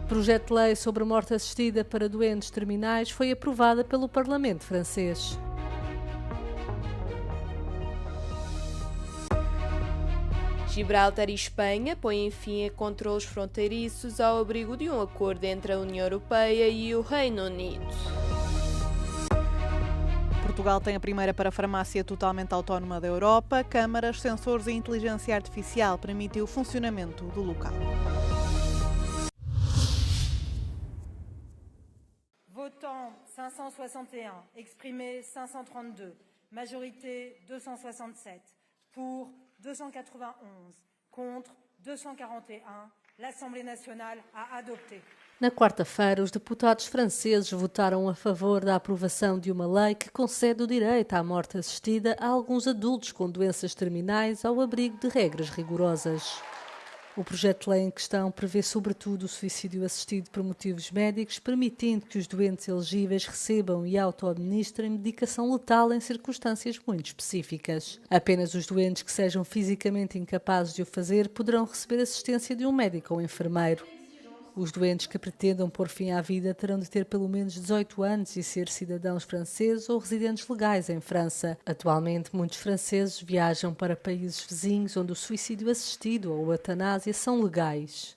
O projeto de lei sobre a morte assistida para doentes terminais foi aprovada pelo Parlamento francês. Gibraltar e Espanha põem fim a controlos fronteiriços ao abrigo de um acordo entre a União Europeia e o Reino Unido. Portugal tem a primeira parafarmácia totalmente autónoma da Europa. Câmaras, sensores e inteligência artificial permitem o funcionamento do local. Votant 561, exprimé 532, majorité 267, pour 291, contre 241, l'Assemblée nationale a adopté. Na quarta-feira, os deputados franceses votaram a favor da aprovação de uma lei que concede o direito à morte assistida a alguns adultos com doenças terminais ao abrigo de regras rigorosas. O projeto de lei em questão prevê sobretudo o suicídio assistido por motivos médicos, permitindo que os doentes elegíveis recebam e auto-administrem medicação letal em circunstâncias muito específicas. Apenas os doentes que sejam fisicamente incapazes de o fazer poderão receber assistência de um médico ou enfermeiro. Os doentes que pretendam pôr fim à vida terão de ter pelo menos 18 anos e ser cidadãos franceses ou residentes legais em França. Atualmente, muitos franceses viajam para países vizinhos onde o suicídio assistido ou a eutanásia são legais.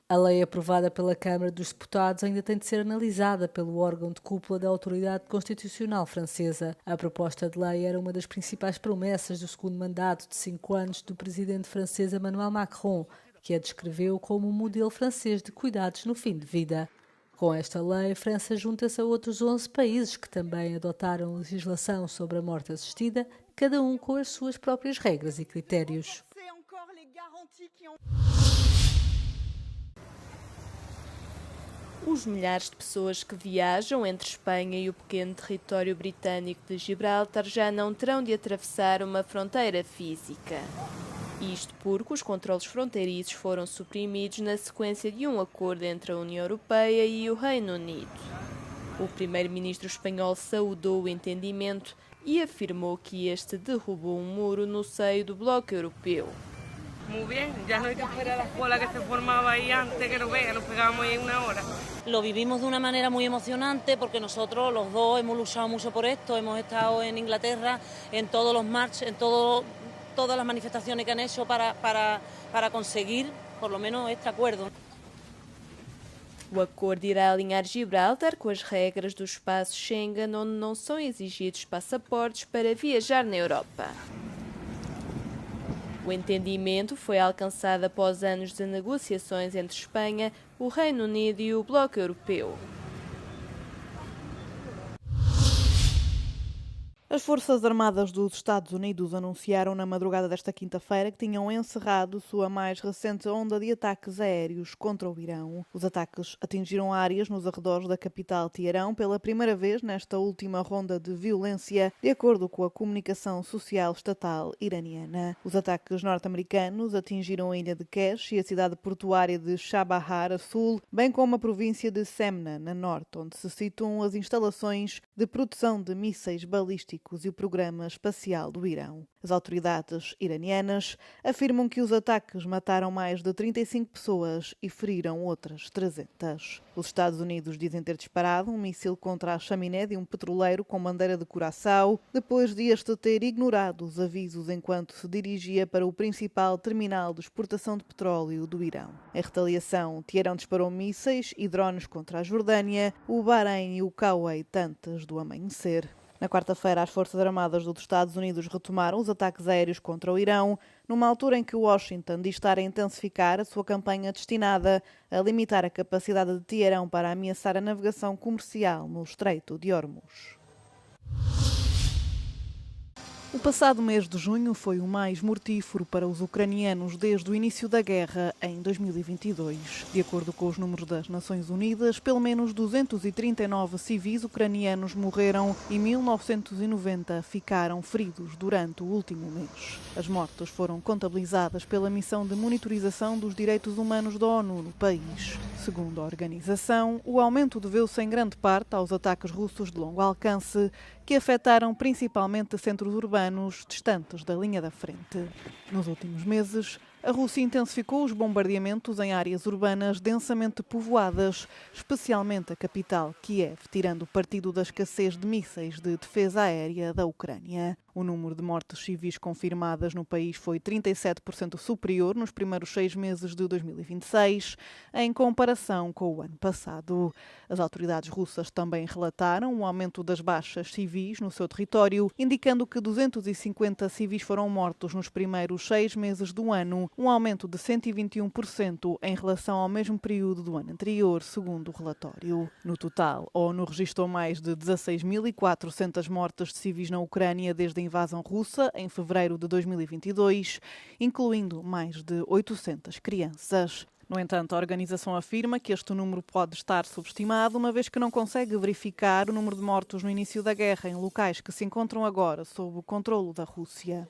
A lei aprovada pela Câmara dos Deputados ainda tem de ser analisada pelo órgão de cúpula da Autoridade Constitucional Francesa. A proposta de lei era uma das principais promessas do segundo mandato de 5 anos do presidente francês Emmanuel Macron, que a descreveu como um modelo francês de cuidados no fim de vida. Com esta lei, a França junta-se a outros 11 países que também adotaram legislação sobre a morte assistida, cada um com as suas próprias regras e critérios. Os milhares de pessoas que viajam entre Espanha e o pequeno território britânico de Gibraltar já não terão de atravessar uma fronteira física. Isto porque os controlos fronteiriços foram suprimidos na sequência de um acordo entre a União Europeia e o Reino Unido. O primeiro-ministro espanhol saudou o entendimento e afirmou que este derrubou um muro no seio do bloco europeu. Muy bien, ya no hay que esperar a la cola que se formaba ahí antes, que no vea, nos pegábamos ahí una hora. Lo vivimos de una manera muy emocionante porque nosotros los dos hemos luchado mucho por esto, hemos estado en Inglaterra, en todos los marches, en todas las manifestaciones que han hecho para conseguir por lo menos este acuerdo. O acordo irá alinhar Gibraltar com as regras do espaço Schengen, onde não são exigidos passaportes para viajar na Europa. O entendimento foi alcançado após anos de negociações entre Espanha, o Reino Unido e o Bloco Europeu. As Forças Armadas dos Estados Unidos anunciaram na madrugada desta quinta-feira que tinham encerrado sua mais recente onda de ataques aéreos contra o Irão. Os ataques atingiram áreas nos arredores da capital Teherão pela primeira vez nesta última ronda de violência, de acordo com a comunicação social estatal iraniana. Os ataques norte-americanos atingiram a ilha de Kesh e a cidade portuária de Chabahar, a sul, bem como a província de Semna, na norte, onde se situam as instalações de produção de mísseis balísticos e o programa espacial do Irão. As autoridades iranianas afirmam que os ataques mataram mais de 35 pessoas e feriram outras 300. Os Estados Unidos dizem ter disparado um míssil contra a chaminé de um petroleiro com bandeira de Curaçao, depois de este ter ignorado os avisos enquanto se dirigia para o principal terminal de exportação de petróleo do Irão. Em retaliação, Teherão disparou mísseis e drones contra a Jordânia, o Bahrein e o Kuwait antes do amanhecer. Na quarta-feira, as Forças Armadas dos Estados Unidos retomaram os ataques aéreos contra o Irão, numa altura em que Washington diz estar a intensificar a sua campanha destinada a limitar a capacidade de Teherão para ameaçar a navegação comercial no Estreito de Hormuz. O passado mês de junho foi o mais mortífero para os ucranianos desde o início da guerra em 2022. De acordo com os números das Nações Unidas, pelo menos 239 civis ucranianos morreram e 1990 ficaram feridos durante o último mês. As mortes foram contabilizadas pela Missão de Monitorização dos Direitos Humanos da ONU no país. Segundo a organização, o aumento deveu-se em grande parte aos ataques russos de longo alcance, que afetaram principalmente centros urbanos distantes da linha da frente. Nos últimos meses, A Rússia intensificou os bombardeamentos em áreas urbanas densamente povoadas, especialmente a capital, Kiev, tirando partido da escassez de mísseis de defesa aérea da Ucrânia. O número de mortes civis confirmadas no país foi 37% superior nos primeiros 6 meses de 2026, em comparação com o ano passado. As autoridades russas também relataram um aumento das baixas civis no seu território, indicando que 250 civis foram mortos nos primeiros 6 meses do ano, um aumento de 121% em relação ao mesmo período do ano anterior, segundo o relatório. No total, a ONU registrou mais de 16.400 mortes de civis na Ucrânia desde a invasão russa em fevereiro de 2022, incluindo mais de 800 crianças. No entanto, a organização afirma que este número pode estar subestimado, uma vez que não consegue verificar o número de mortos no início da guerra em locais que se encontram agora sob o controlo da Rússia.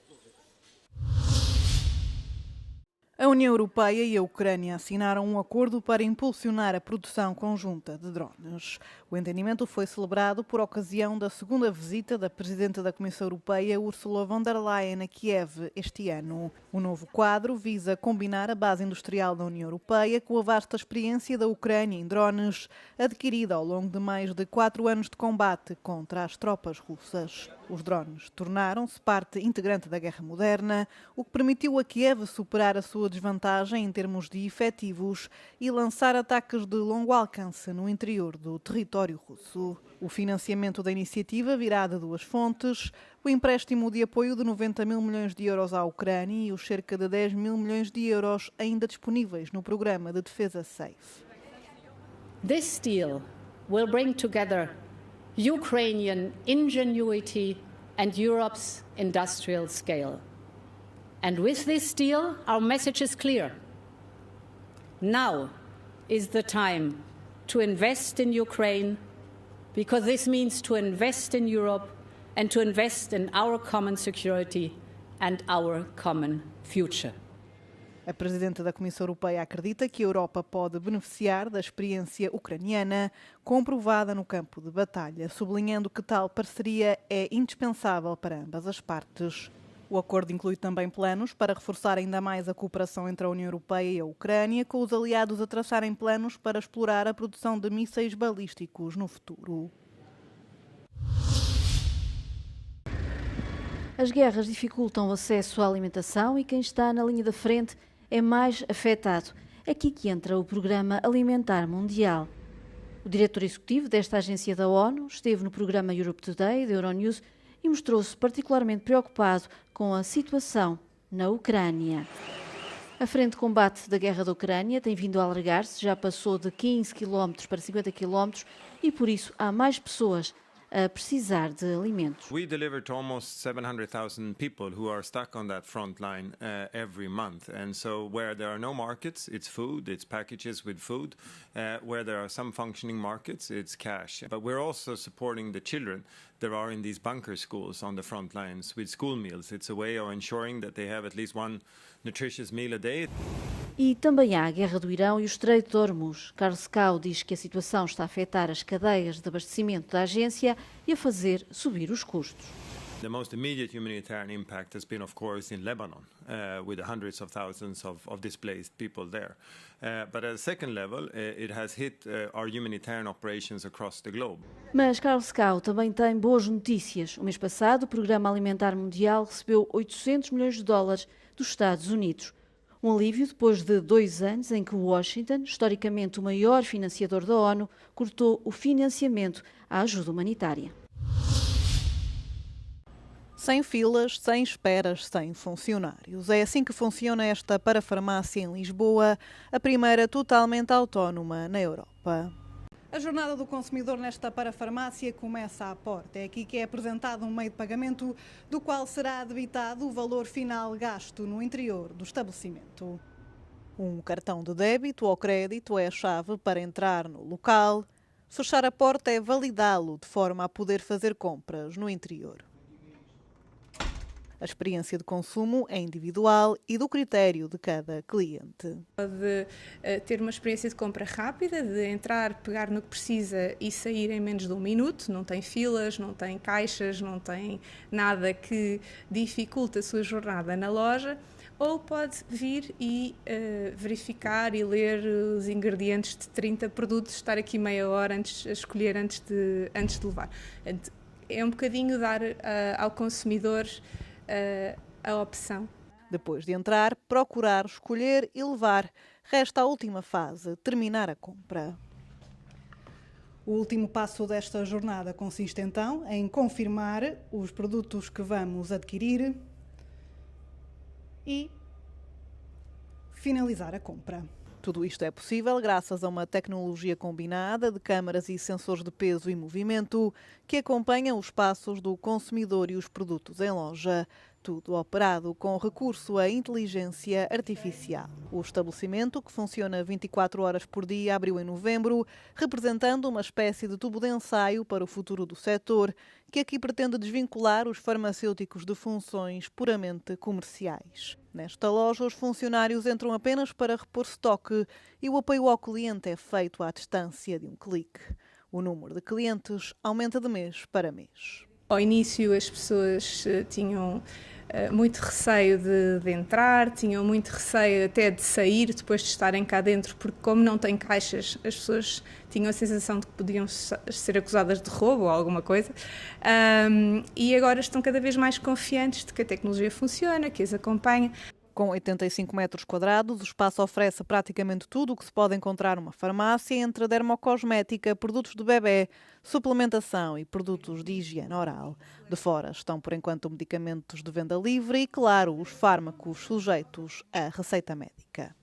A União Europeia e a Ucrânia assinaram um acordo para impulsionar a produção conjunta de drones. O entendimento foi celebrado por ocasião da segunda visita da Presidente da Comissão Europeia, Ursula von der Leyen, a Kiev este ano. O novo quadro visa combinar a base industrial da União Europeia com a vasta experiência da Ucrânia em drones, adquirida ao longo de mais de 4 anos de combate contra as tropas russas. Os drones tornaram-se parte integrante da guerra moderna, o que permitiu a Kiev superar a sua desvantagem em termos de efetivos e lançar ataques de longo alcance no interior do território russo. O financiamento da iniciativa virá de 2 fontes: o empréstimo de apoio de 90 mil milhões de euros à Ucrânia e os cerca de 10 mil milhões de euros ainda disponíveis no programa de defesa SAFE. This deal will bring together Ukrainian ingenuity and Europe's industrial scale. And with this deal, our message is clear. Now is the time to invest in Ukraine, because this means to invest in Europe and to invest in our common security and our common future. A Presidente da Comissão Europeia acredita que a Europa pode beneficiar da experiência ucraniana comprovada no campo de batalha, sublinhando que tal parceria é indispensável para ambas as partes. O acordo inclui também planos para reforçar ainda mais a cooperação entre a União Europeia e a Ucrânia, com os aliados a traçarem planos para explorar a produção de mísseis balísticos no futuro. As guerras dificultam o acesso à alimentação e quem está na linha da frente é mais afetado. Aqui que entra o Programa Alimentar Mundial. O diretor executivo desta agência da ONU esteve no programa Europe Today, da Euronews, e mostrou-se particularmente preocupado com a situação na Ucrânia. A frente de combate da guerra da Ucrânia tem vindo a alargar-se, já passou de 15 km para 50 km e, por isso, há mais pessoas a precisar de alimentos. We deliver to almost 700,000 people who are stuck on that front line every month. And so where there are no markets, it's food, it's packages with food. Where there are some functioning markets, it's cash. But we're also supporting the children that are in these bunker schools on the front lines with school meals. It's a way of ensuring that they have at least one nutritious meal a day. E também há a guerra do Irão e o Estreito de Hormuz. Carlos Cao diz que a situação está a afetar as cadeias de abastecimento da agência e a fazer subir os custos. The most immediate humanitarian impact has been, of course, in Lebanon, with hundreds of thousands of displaced people there. But at a second level, it has hit our humanitarian operations across the globe. Mas Carlos Cao também tem boas notícias. O mês passado, o Programa Alimentar Mundial recebeu 800 milhões de dólares dos Estados Unidos. Um alívio depois de 2 anos em que Washington, historicamente o maior financiador da ONU, cortou o financiamento à ajuda humanitária. Sem filas, sem esperas, sem funcionários. É assim que funciona esta parafarmácia em Lisboa, a primeira totalmente autónoma na Europa. A jornada do consumidor nesta parafarmácia começa à porta. É aqui que é apresentado um meio de pagamento do qual será debitado o valor final gasto no interior do estabelecimento. Um cartão de débito ou crédito é a chave para entrar no local. Fechar a porta é validá-lo de forma a poder fazer compras no interior. A experiência de consumo é individual e do critério de cada cliente. De ter uma experiência de compra rápida, de entrar, pegar no que precisa e sair em menos de 1 minuto, não tem filas, não tem caixas, não tem nada que dificulte a sua jornada na loja. ou pode vir e verificar e ler os ingredientes de 30 produtos, estar aqui meia hora a escolher antes de levar. É um bocadinho dar ao consumidor a opção. Depois de entrar, procurar, escolher e levar. Resta a última fase, terminar a compra. O último passo desta jornada consiste então em confirmar os produtos que vamos adquirir e finalizar a compra. Tudo isto é possível graças a uma tecnologia combinada de câmaras e sensores de peso e movimento que acompanham os passos do consumidor e os produtos em loja. Tudo operado com recurso à inteligência artificial. O estabelecimento, que funciona 24 horas por dia, abriu em novembro, representando uma espécie de tubo de ensaio para o futuro do setor, que aqui pretende desvincular os farmacêuticos de funções puramente comerciais. Nesta loja, os funcionários entram apenas para repor estoque e o apoio ao cliente é feito à distância de um clique. O número de clientes aumenta de mês para mês. Ao início as pessoas tinham muito receio de entrar, tinham muito receio até de sair depois de estarem cá dentro, porque como não tem caixas, as pessoas tinham a sensação de que podiam ser acusadas de roubo ou alguma coisa, e agora estão cada vez mais confiantes de que a tecnologia funciona, que as acompanha. Com 85 metros quadrados, o espaço oferece praticamente tudo o que se pode encontrar numa farmácia, entre dermocosmética, produtos de bebê, suplementação e produtos de higiene oral. De fora estão, por enquanto, medicamentos de venda livre e, claro, os fármacos sujeitos à receita médica.